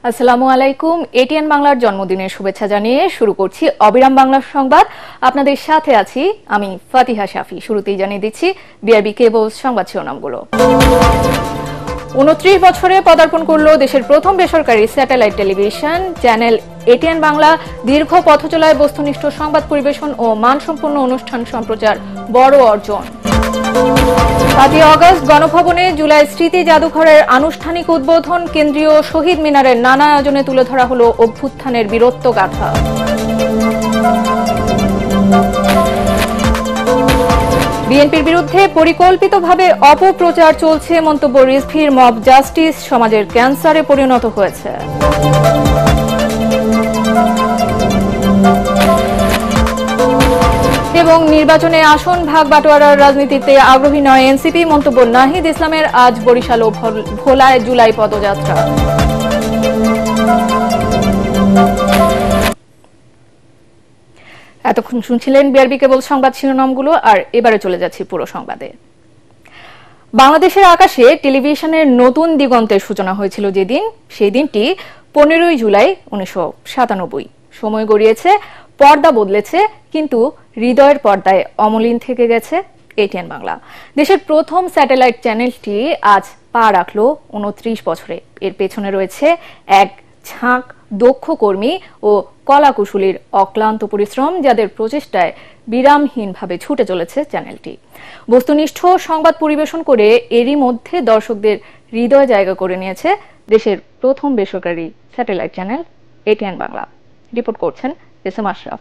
আসসালামু আলাইকুম। এটিএন বাংলার জন্মদিনের শুভেচ্ছা জানিয়ে শুরু করছি অবিরাম বাংলা সংবাদ। আপনাদের সাথে আছি আমি ফাতিহা শাফি। শুরুতেই জানিয়ে দিচ্ছি বিআরবি কেবলস সংবাদ শিরোনামগুলো। 29 বছরে পদার্পণ করল দেশের প্রথম বেসরকারি satellite television channel ATN Bangla. দীর্ঘ পথচলায় বস্তুনিষ্ঠ সংবাদ পরিবেশন ও মানসম্পন্ন অনুষ্ঠান সম্প্রচার বড় অর্জন। 7 আগস্ট গণভবনে জুলাই স্মৃতি জাদুঘরের আনুষ্ঠানিক উদ্বোধন। কেন্দ্রীয় শহীদ মিনারের নানা আয়োজনে তুলে ধরা হল অভ্যুত্থানের বীরত্ব গাথা। বিএনপির বিরুদ্ধে পরিকল্পিতভাবে অপপ্রচার চলছে মন্তব্য রিজভির। মব জাস্টিস সমাজের ক্যান্সারে পরিণত হয়েছে। এবং নির্বাচনে আসন ভাগ বাটোয়ারার রাজনীতিতে আগ্রহী নয় এনসিপি। মন্তব্য নাহিদ ইসলামের। আজ বরিশাল ও ভোলায় জুলাই পদযাত্রা। এতক্ষণ শুনছিলেন বিআরবি কেবল সংবাদ শিরোনামগুলো, আর এবারে চলে যাচ্ছি পুরো সংবাদে। বাংলাদেশের আকাশে টেলিভিশনের নতুন দিগন্তের সূচনা হয়েছিল যেদিন, সেই দিনটি 15 জুলাই 1997। সময় গড়িয়েছে, পর্দা বদলেছে, কিন্তু হৃদয়ের পর্দায় অমলিন থেকে গেছে এটিএন বাংলা। দেশের প্রথম স্যাটেলাইট চ্যানেলটি আজ পা রাখল 29 বছরে। এর পেছনে রয়েছে এক ঝাঁক দক্ষ কর্মী ও কলাকুশলীর অক্লান্ত পরিশ্রম, যাদের প্রচেষ্টায় বিরামহীনভাবে ছুটে চলেছে চ্যানেলটি। বস্তুনিষ্ঠ সংবাদ পরিবেশন করে এরই মধ্যে দর্শকদের হৃদয় জায়গা করে নিয়েছে দেশের প্রথম বেসরকারি satellite channel ATN Bangla. Report করছেন এস এম আশরাফ।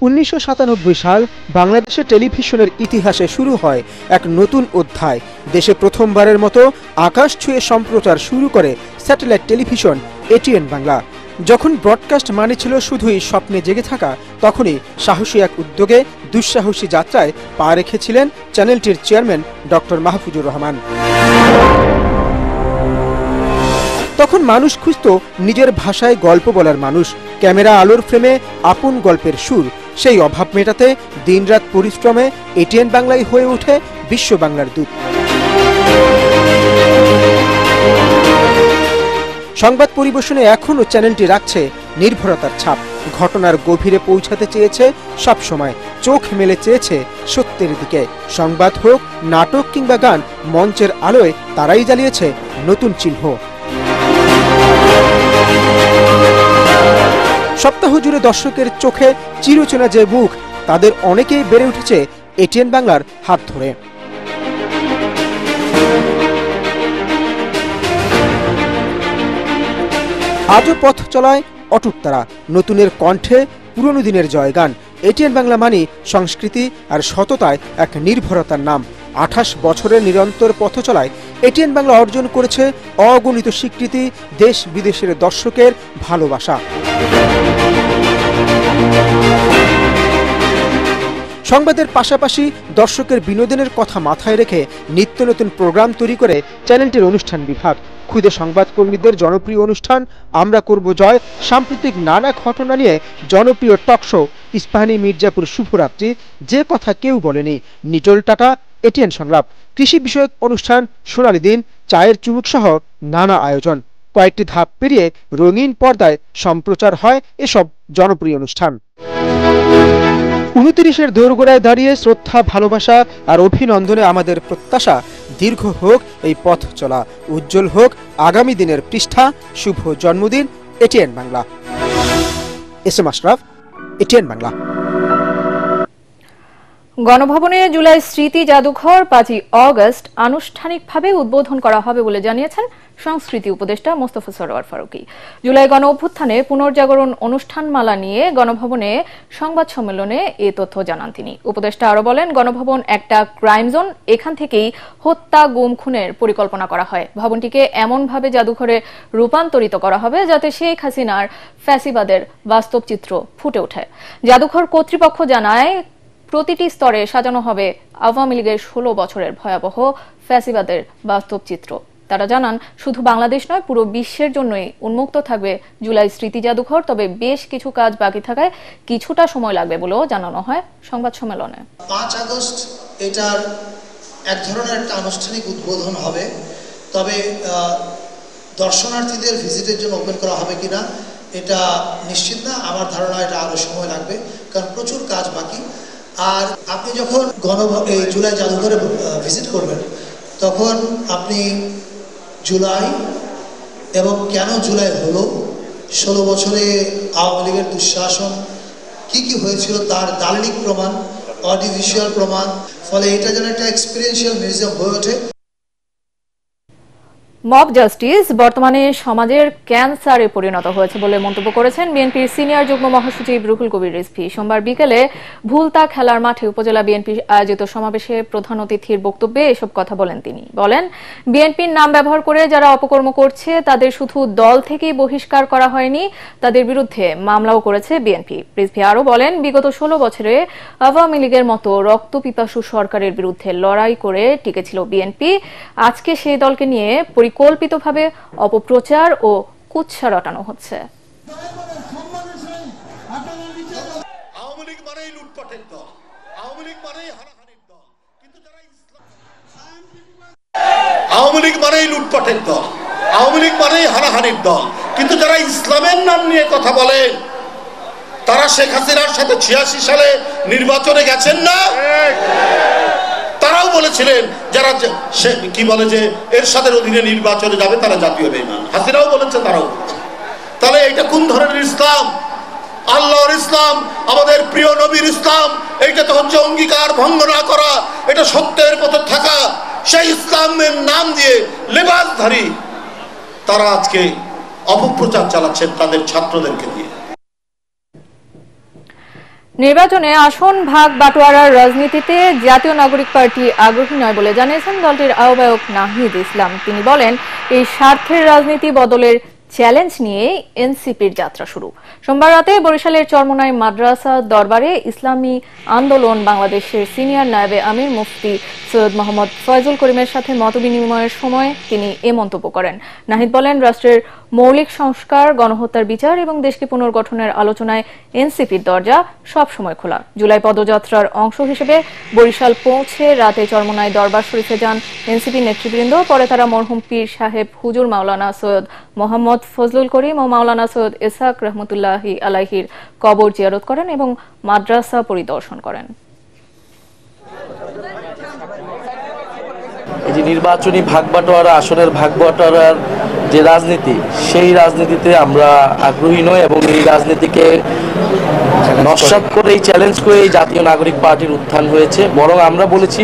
1997 সাল বাংলাদেশের টেলিভিশনের ইতিহাসে শুরু হয় এক নতুন অধ্যায়। দেশে প্রথমবারের মতো আকাশ ছুঁয়ে সম্প্রচার শুরু করে স্যাটেলাইট টেলিভিশন এটিএন বাংলা। যখন ব্রডকাস্ট মানে ছিল শুধুই স্বপ্নে জেগে থাকা, তখনই সাহসী এক উদ্যোগে দুঃসাহসী যাত্রায় পা রেখেছিলেন চ্যানেলটির চেয়ারম্যান ডক্টর মাহফুজুর রহমান। তখন মানুষ খুঁজত নিজের ভাষায় গল্প বলার মানুষ, ক্যামেরা আলোর ফ্রেমে আপন গল্পের সুর। সেই অভাব মেটাতে দিনরাত পরিশ্রমে এটিএন বাংলাই হয়ে ওঠে বিশ্ব বাংলার দূত। সংবাদ পরিবেশনে এখনও চ্যানেলটি রাখছে নির্ভরতার ছাপ। ঘটনার গভীরে পৌঁছাতে চেয়েছে সবসময়, চোখ মেলে চেয়েছে সত্যের দিকে। সংবাদ হোক, নাটক কিংবা গান, মঞ্চের আলোয় তারাই জ্বালিয়েছে নতুন চিহ্ন। সপ্তাহ জুড়ে দর্শকের চোখে চিরচেনা যে মুখ, তাদের অনেকেই বেড়ে উঠেছে এটিএন বাংলার হাত ধরে। আজও পথ চলায় অটুট তারা, নতুনের কণ্ঠে পুরনো দিনের জয়গান। এটিএন বাংলা মানে সংস্কৃতি আর সততায় এক নির্ভরতার নাম। 28 বছরের নিরন্তর পথ চলায় এটিএন বাংলা অর্জন করেছে অগণিত স্বীকৃতি, দেশ বিদেশের দর্শকের ভালোবাসা। সংবাদের পাশাপাশি দর্শকের বিনোদনের কথা মাথায় রেখে নিত্য নতুন প্রোগ্রাম তৈরি করে চ্যানেলটির অনুষ্ঠান বিভাগ। খুদে সংবাদকর্মীদের জনপ্রিয় অনুষ্ঠান আমরা করব জয়, সাম্প্রতিক নানা ঘটনা নিয়ে জনপ্রিয় টক শো ইস্পাহানি মির্জাপুর শুভরাত্রি, যে কথা কেউ বলেনি, নিটল টাটা এটিএন সংলাপ, কৃষি বিষয়ক অনুষ্ঠান সোনালী দিন, চায়ের চুমুক সহ নানা আয়োজন। কয়েকটি ধাপ পেরিয়ে রঙিন পর্দায় সম্প্রচার হয় এসব জনপ্রিয় অনুষ্ঠান। 29-এর দোরগোড়ায় দাঁড়িয়ে শ্রদ্ধা, ভালোবাসা আর অভিনন্দনে আমাদের প্রত্যাশা, দীর্ঘ হোক এই পথ চলা, উজ্জ্বল হোক আগামী দিনের পৃষ্ঠা। শুভ জন্মদিন ATN Bangla. S M Ashraf, ATN Bangla. গণভবনে জুলাই স্মৃতি জাদুঘর 5 আগস্ট আনুষ্ঠানিকভাবে উদ্বোধন করা হবে বলে জানিয়েছেন সংস্কৃতি উপদেষ্টা মোস্তফা সরোয়ার ফারুকী। জুলাই গণ অভ্যুত্থানে পুনর্জাগরণ অনুষ্ঠানমালা নিয়ে গণভবনে সংবাদ সম্মেলনে এ তথ্য জানান তিনি। উপদেষ্টা আরো বলেন, গণভবন একটা ক্রাইম জোন, এখান থেকেই হত্যা, গুম, খুনের পরিকল্পনা করা হয়। ভবনটিকে এমনভাবে জাদুঘরে রূপান্তরিত করা হবে যাতে শেখ হাসিনার ফ্যাসিবাদের বাস্তব চিত্র ফুটে ওঠে। জাদুঘর কর্তৃপক্ষ জানায়, প্রতিটি স্তরে সাজানো হবে আওয়ামী লীগের 16 বছরের ভয়াবহ ফ্যাসিবাদের বাস্তব চিত্র। তারা জানান, শুধু বাংলাদেশ নয়, পুরো বিশ্বের জন্যই উন্মুক্ত থাকবে জুলাই স্মৃতি জাদুঘর। তবে বেশ কিছু কাজ বাকি থাকায় কিছুটা সময় লাগবে বলেও জানানো হয় সংবাদ সম্মেলনে। 5 আগস্ট এটার এক ধরনের একটা আনুষ্ঠানিক উদ্বোধন হবে, তবে দর্শনার্থীদের ভিজিটের জন্য ওপেন করা হবে কিনা এটা নিশ্চিত না। আমার ধারণা এটা আরো সময় লাগবে, কারণ প্রচুর কাজ বাকি। আর আপনি যখন এই জুলাই জাদুঘরে ভিজিট করবেন, তখন আপনি জুলাই এবং কেন জুলাই হলো, 16 বছরে আওয়ামী লীগের দুঃশাসন কি হয়েছিল তার দালিলিক প্রমাণ, অডিভিজুয়াল প্রমাণ, ফলে এটা যেন একটা এক্সপেরিয়েন্সিয়াল মিউজিয়াম হয়ে ওঠে। মব জাস্টিস বর্তমানে সমাজের ক্যান্সারে পরিণত হয়েছে বলে মন্তব্য করেছেন বিএনপির সিনিয়র যুগ্ম মহাসচিব রুহুল কবির রিজভী। সোমবার বিকেলে ভুলতা খেলার মাঠে উপজেলা বিএনপি আয়োজিত সমাবেশে প্রধান অতিথির বক্তব্যে এসব কথা বলেন তিনি। বলেন, বিএনপির নাম ব্যবহার করে যারা অপকর্ম করছে তাদের শুধু দল থেকেই বহিষ্কার করা হয়নি, তাদের বিরুদ্ধে মামলাও করেছে বিএনপি। রিজভী আরও বলেন, বিগত 16 বছরে আওয়ামী লীগের মতো রক্তপিপাসু সরকারের বিরুদ্ধে লড়াই করে টিকেছিল বিএনপি। আজকে সেই দলকে নিয়ে পরিকল্পিতভাবে অপপ্রচার ও কুৎসা রটানো হচ্ছে। আওয়ামী লীগ মানেই লুটপাটের দল, আওয়ামী লীগ মানেই হানাহানির দল, কিন্তু যারা আওয়ামী লীগ মানেই লুটপাটের দল, আওয়ামী লীগ মানেই হানাহানির দল, কিন্তু যারা ইসলামের নাম নিয়ে কথা বলে তারা শেখ হাসিনার সাথে 86 সালে নির্বাচনে গেছেন না? তারাও বলেছিলেন যারা কি বলে যে এরশাদের অধীনে নির্বাচনে যাবে তারা জাতীয় বেঈমান। হাসিনাও বলেছে, তারাও বলেছে। তাহলে এটা কোন ধরনের ইসলাম? আল্লাহর ইসলাম, আমাদের প্রিয় নবীর ইসলাম, এইটা তো হচ্ছে অঙ্গীকার ভঙ্গ না করা, এটা সত্যের পথে থাকা। সেই ইসলামের নাম দিয়ে লেবাসধারী তারা আজকে অপপ্রচার চালাচ্ছেন তাদের ছাত্রদেরকে দিয়ে। নির্বাচনে আসন ভাগ বাটোয়ারার রাজনীতিতে জাতীয় নাগরিক পার্টি আগ্রহী নয় বলে জানিয়েছেন দলটির আহ্বায়ক নাহিদ ইসলাম। তিনি বলেন, এই স্বার্থের রাজনীতি বদলের চ্যালেঞ্জ নিয়ে এনসিপির যাত্রা শুরু। সোমবার রাতে বরিশালের চরমোনাই মাদ্রাসা দরবারে ইসলামী আন্দোলন বাংলাদেশের সিনিয়র নায়েবে আমির মুফতি সৈয়দ মোহাম্মদ ফয়জুল করিমের সাথে মতবিনিময়ের সময় তিনি এ মন্তব্য করেন। নাহিদ বলেন, রাষ্ট্রের মৌলিক সংস্কার, গণহত্যার বিচার এবং দেশকে পুনর্গঠনের আলোচনায় এনসিপির দরজা সবসময় খোলা। জুলাই পদযাত্রার অংশ হিসেবে বরিশাল পৌঁছে রাতে চরমোনাই দরবার শরীফে যান এনসিপি নেতৃবৃন্দ। পরে তারা মরহুম পীর সাহেব হুজুর মাওলানা সৈয়দ মোহাম্মদ ফজলুল করিম ও মাওলানা সৈয়দ ইসহাক রহমতুল্লাহি আলাইহির কবর জিয়ারত করেন এবং মাদ্রাসা পরিদর্শন করেন। এই যে নির্বাচনী ভাগবাটোয়ারা, আসনের ভাগবাটোয়ারার যে রাজনীতি, সেই রাজনীতিতে আমরা আগ্রহী নই এবং এই রাজনীতিকে নস্যাৎ করে, এই চ্যালেঞ্জ করে এই জাতীয় নাগরিক পার্টির উত্থান হয়েছে। বরং আমরা বলেছি,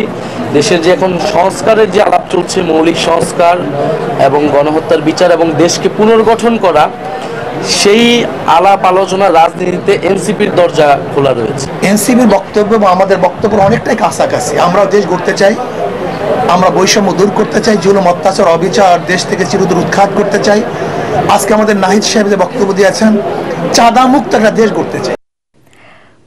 দেশের যে এখন সংস্কারের যে আলাপ চলছে, মৌলিক সংস্কার এবং গণহত্যার বিচার এবং দেশকে পুনর্গঠন করা, সেই আলাপ আলোচনা রাজনীতিতে এনসিপির দরজা খোলা রয়েছে। এনসিপির বক্তব্য এবং আমাদের বক্তব্য অনেকটাই কাছাকাছি। আমরা দেশ গড়তে চাই, আমরা বৈষম্য দূর করতে চাই, জুলুম, অত্যাচার, অবিচার দেশ থেকে চিরতরে উৎখাত করতে চাই। আজকে আমাদের নাহিদ সাহেব যে বক্তব্য দিয়েছেন, চাঁদা মুক্ত একটা দেশ গড়তে চাই।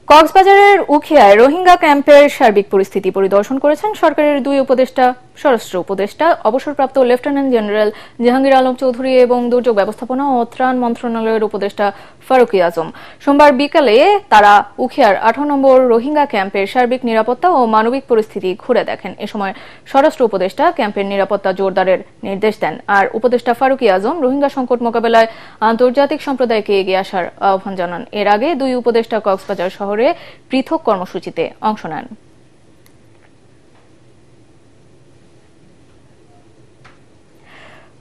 কক্সবাজারের উখিয়ায় রোহিঙ্গা ক্যাম্পের সার্বিক পরিস্থিতি পরিদর্শন করেছেন সরকারের 2 উপদেষ্টা, স্বরাষ্ট্র উপদেষ্টা অবসরপ্রাপ্ত লেফটেন্যান্ট জেনারেল জাহাঙ্গীর আলম চৌধুরী এবং দুর্যোগ ব্যবস্থাপনা ও ত্রাণ মন্ত্রণালয়ের উপদেষ্টা ফারুক আজম। সোমবার বিকালে তারা উখিয়ার 18 নম্বর রোহিঙ্গা ক্যাম্পের সার্বিক নিরাপত্তা ও মানবিক পরিস্থিতি ঘুরে দেখেন। এ সময় স্বরাষ্ট্র উপদেষ্টা ক্যাম্পের নিরাপত্তা জোরদারের নির্দেশ দেন। আর উপদেষ্টা ফারুক আজম রোহিঙ্গা সংকট মোকাবেলায় আন্তর্জাতিক সম্প্রদায়কে এগিয়ে আসার আহ্বান জানান। এর আগে 2 উপদেষ্টা কক্সবাজার শহরে পৃথক কর্মসূচিতে অংশ নেন।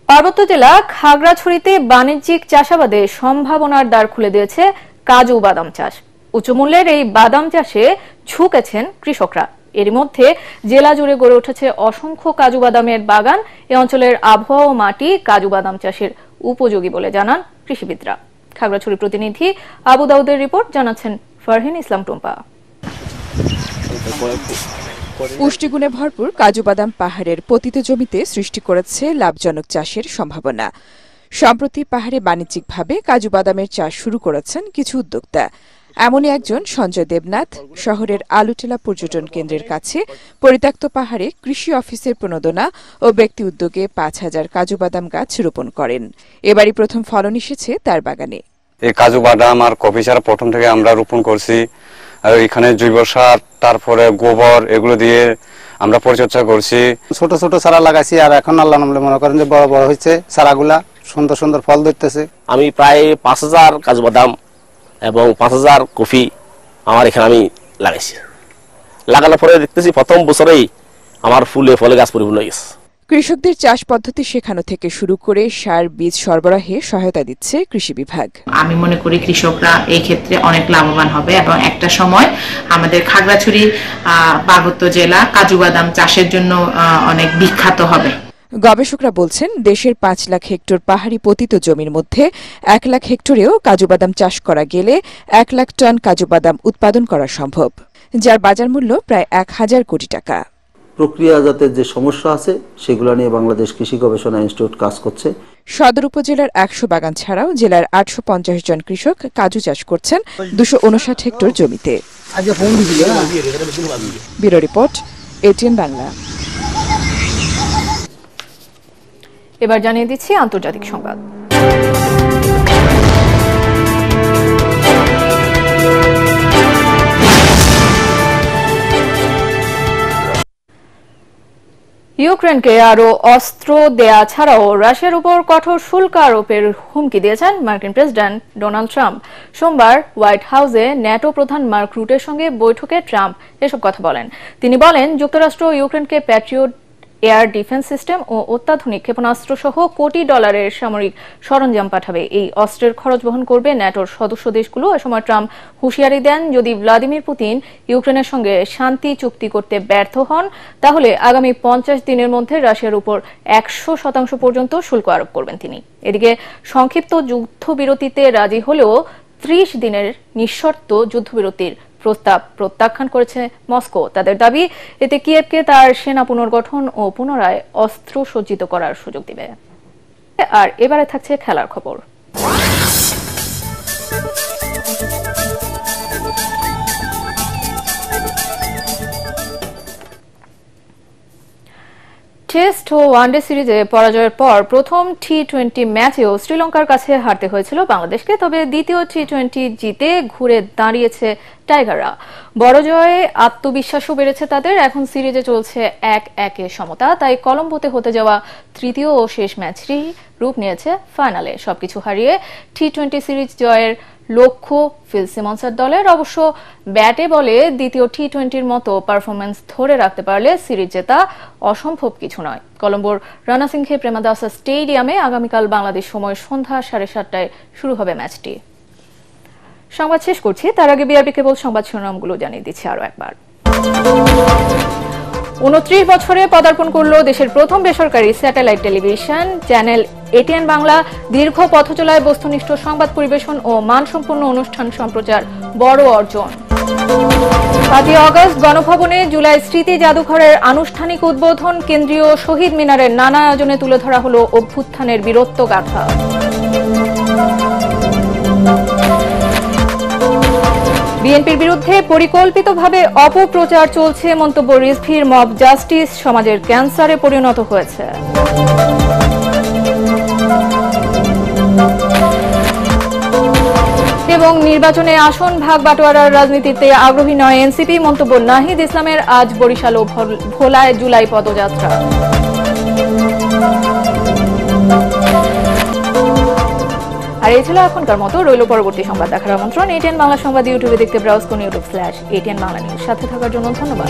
পার্বত্য জেলা খাগড়াছড়িতে বাণিজ্যিক চাষাবাদে সম্ভাবনার দ্বার খুলে দিয়েছে কাজু বাদাম চাষ। উচ্চমূল্যের এই বাদাম চাষে ঝুঁকেছেন কৃষকরা। এর মধ্যে জেলা জুড়ে গড়ে উঠেছে অসংখ্য কাজু বাদামের বাগান। এ অঞ্চলের আবহাওয়া ও মাটি কাজু বাদাম চাষের উপযোগী বলে জানান কৃষিবিদরা। খাগড়াছড়ি প্রতিনিধি আবু দাউদের রিপোর্ট, জানাচ্ছেন ফারহিন ইসলাম টুম্পা। পুষ্টিগুণে ভরপুর কাজু বাদাম পাহাড়ের পতিত জমিতে সৃষ্টি করেছে লাভজনক চাষের সম্ভাবনা। সম্প্রতি পাহাড়ে বাণিজ্যিকভাবে কাজু বাদামের চাষ শুরু করেছেন কিছু উদ্যোক্তা। এমনই একজন সঞ্জয় দেবনাথ শহরের আলুটেলা পর্যটন কেন্দ্রের কাছে পরিত্যক্ত পাহাড়ে কৃষি অফিসের প্রণোদনা ও ব্যক্তি উদ্যোগে ৫,০০০ কাজু বাদাম গাছ রোপণ করেন। এবারই প্রথম ফলন এসেছে তার বাগানে। এই কাজু বাদাম আর কফি চারা প্রথম থেকে আমরা রোপণ করছি, আর এখানে জৈব সার তারপরে গোবর এগুলো দিয়ে আমরা পরিচর্যা করছি। ছোট ছোট চারা লাগাইছি, আর এখন আল্লাহ নামে মনে করেন যে বড় বড় হচ্ছে চারাগুলা, সুন্দর সুন্দর ফল ধরতেছে। আমি প্রায় ৫,০০০ কাজু বাদাম এবং ৫,০০০ কফি আমার এখানে আমি লাগাইছি। লাগানোর পরে দেখতেছি প্রথম বছরেই আমার ফুলে ফলে গাছ পরিপূর্ণ হয়ে গেছে। কৃষকদের চাষ পদ্ধতি শেখানো থেকে শুরু করে সার বীজ সরবরাহে সহায়তা দিচ্ছে কৃষি বিভাগ। আমি মনে করি কৃষকরা এই ক্ষেত্রে অনেক লাভবান হবে এবং একটা সময় আমাদের খাগড়াছড়ি পার্বত্য জেলা কাজু বাদাম চাষের জন্য অনেক বিখ্যাত হবে। গবেষকরা বলছেন দেশের ৫ লাখ হেক্টর পাহাড়ি পতিত জমির মধ্যে ১ লাখ হেক্টরেও কাজু বাদাম চাষ করা গেলে ১ লাখ টন কাজু বাদাম উৎপাদন করা সম্ভব, যার বাজার মূল্য প্রায় ১,০০০ কোটি টাকা। প্রক্রিয়াজাতের যে সমস্যা আছে সেগুলো নিয়ে বাংলাদেশ কৃষি গবেষণা ইনস্টিটিউট কাজ করছে। সদর উপজেলার ১০০ বাগান ছাড়াও জেলার ৮৫০ জন কৃষক কাজু চাষ করছেন ২৫৯ হেক্টর জমিতে। Bureau report, ATN Bangla. এবার জানিয়ে দিচ্ছি আন্তর্জাতিক সংবাদ। ইউক্রেনকে আরো অস্ত্র দেয়া ছাড়াও রাশিয়ার উপর কঠোর শুল্ক আরোপের হুমকি দিয়েছেন মার্কিন প্রেসিডেন্ট ডোনাল্ড ট্রাম্প। সোমবার হোয়াইট হাউসে ন্যাটো প্রধান মার্ক রুটের সঙ্গে বৈঠকে ট্রাম্প এসব কথা বলেন। তিনি বলেন, যুক্তরাষ্ট্র ইউক্রেনকে প্যাট্রিয়ট এয়ার ডিফেন্স সিস্টেম ও অত্যাধুনিক ক্ষেপণাস্ত্র সহ কোটি ডলারের সামরিক সরঞ্জাম পাঠাবে। এই অস্ত্রের খরচ বহন করবে ন্যাটোর সদস্য দেশগুলো। এ সময় ট্রাম্প হুঁশিয়ারি দেন, যদি ভ্লাদিমির পুতিন ইউক্রেনের সঙ্গে শান্তি চুক্তি করতে ব্যর্থ হন তাহলে আগামী ৫০ দিনের মধ্যে রাশিয়ার উপর ১০০% পর্যন্ত শুল্ক আরোপ করবেন তিনি। এদিকে সংক্ষিপ্ত যুদ্ধবিরতিতে রাজি হলেও ৩০ দিনের নিঃশর্ত যুদ্ধবিরতির প্রস্তাব প্রত্যাখ্যান করেছে মস্কো। তাদের দাবি, এতে কিয়েভকে তার সেনা পুনর্গঠন ও পুনরায় অস্ত্র সজ্জিত করার সুযোগ দিবে। আর এবারে থাকছে খেলার খবর। টেস্ট ও ওয়ানডে সিরিজে পরাজয়ের পর প্রথম টি-20 ম্যাচেও শ্রীলঙ্কার কাছে হারতে হয়েছিল বাংলাদেশকে। তবে দ্বিতীয় টি-20 জিতে ঘুরে দাঁড়িয়েছে টাইগাররা। বড় জয়ে আত্মবিশ্বাসও বেড়েছে তাদের। এখন সিরিজে চলছে ১-১ সমতা। তাই কলম্বোতে হতে যাওয়া তৃতীয় ও শেষ ম্যাচটি রূপ নিয়েছে ফাইনালে। সবকিছু হারিয়ে টি-20 সিরিজ জয়ের লক্ষ্য ফিল সিমন্সের দলের। অবশ্য ব্যাটে বলে দ্বিতীয় টি-20-র মতো পারফরমেন্স ধরে রাখতে পারলে সিরিজ জেতা অসম্ভব কিছু নয়। কলম্বোর রানাসিংহে প্রেমাদাসা স্টেডিয়ামে আগামীকাল বাংলাদেশ সময় সন্ধ্যা 7:30টায় শুরু হবে ম্যাচটি। সংবাদ শেষ করছি, তার আগে বিআরবি কেবল সংবাদ শিরোনামগুলো জানিয়ে দিচ্ছি আরো একবার। 29 বছরে পদার্পণ করল দেশের প্রথম বেসরকারি satellite television channel ATN Bangla. দীর্ঘ পথ চলায় বস্তুনিষ্ঠ সংবাদ পরিবেশন ও মানসম্পন্ন অনুষ্ঠান সম্প্রচার বড় অর্জন। 5 আগস্ট গণভবনে জুলাই স্মৃতি জাদুঘরের আনুষ্ঠানিক উদ্বোধন। কেন্দ্রীয় শহীদ মিনারের নানা আয়োজনে তুলে ধরা হল অভ্যুত্থানের বীরত্ব গাথা। বিএনপির বিরুদ্ধে পরিকল্পিতভাবে অপপ্রচার চলছে মন্তব্য রিজভির। মব জাস্টিস সমাজের ক্যান্সারে পরিণত হয়েছে। এবং নির্বাচনে আসন ভাগ বাটোয়ারার রাজনীতিতে আগ্রহী নয় এনসিপি। মন্তব্য নাহিদ ইসলামের। আজ বরিশাল ও ভোলায় জুলাই পদযাত্রা। আর এই ছিল এখনকার মতো। রইল পরবর্তী সংবাদ দেখার আমন্ত্রণ। এটিএন বাংলা সংবাদ ইউটিউবে দেখতে ব্রাউজ করুন youtube/ATN বাংলা নিউজ। সাথে থাকার জন্য ধন্যবাদ।